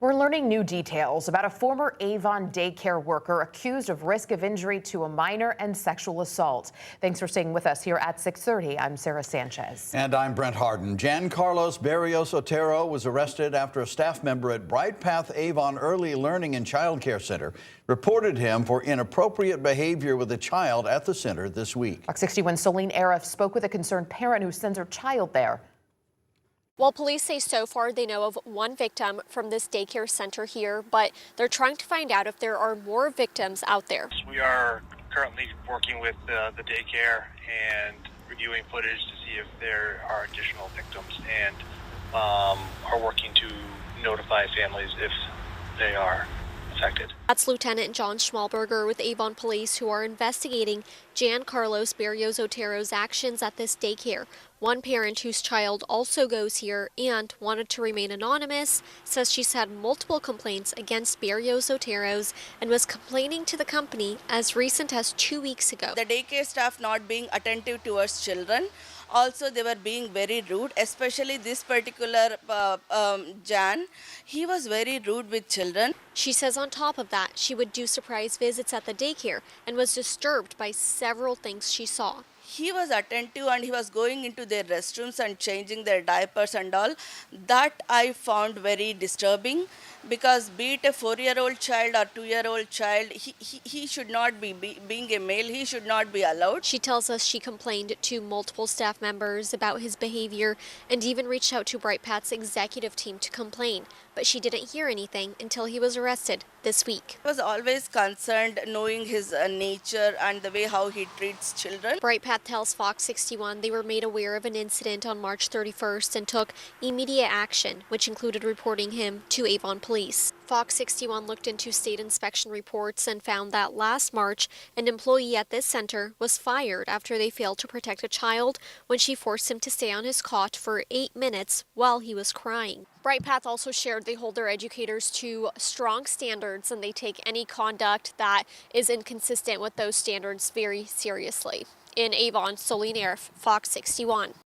We're learning new details about a former Avon daycare worker accused of risk of injury to a minor and sexual assault. Thanks for staying with us here at 6:30. I'm Sarah Sanchez. And I'm Brent Harden. Giancarlos Barrios Otero was arrested after a staff member at BrightPath Avon Early Learning and Child Care Center reported him for inappropriate behavior with a child at the center this week. Fox 61's Solene Arif spoke with a concerned parent who sends her child there. Well, police say so far they know of one victim from this daycare center here, but they're trying to find out if there are more victims out there. We are currently working with the daycare and reviewing footage to see if there are additional victims, and are working to notify families if they are affected. That's Lieutenant John Schmalberger with Avon Police, who are investigating Giancarlos Barrios Otero's actions at this daycare. One parent whose child also goes here and wanted to remain anonymous says she's had multiple complaints against Barrios Otero's and was complaining to the company as recent as 2 weeks ago. The daycare staff not being attentive towards children. Also, they were being very rude, especially this particular Jan. He was very rude with children. She says on top of that, she would do surprise visits at the daycare and was disturbed by several things she saw. He was attentive and he was going into their restrooms and changing their diapers and all. That I found very disturbing, because be it a 4-year-old child or 2-year-old child, he should not be being a male, he should not be allowed. She tells us she complained to multiple staff members about his behavior and even reached out to BrightPath's executive team to complain, but she didn't hear anything until he was arrested this week. I was always concerned knowing his nature and the way how he treats children. BrightPath tells Fox 61 they were made aware of an incident on March 31st and took immediate action, which included reporting him to Avon Police. Fox 61 looked into state inspection reports and found that last March, an employee at this center was fired after they failed to protect a child when she forced him to stay on his cot for 8 minutes while he was crying. BrightPath also shared they hold their educators to strong standards and they take any conduct that is inconsistent with those standards very seriously. In Avon, Solene Arif, Fox 61.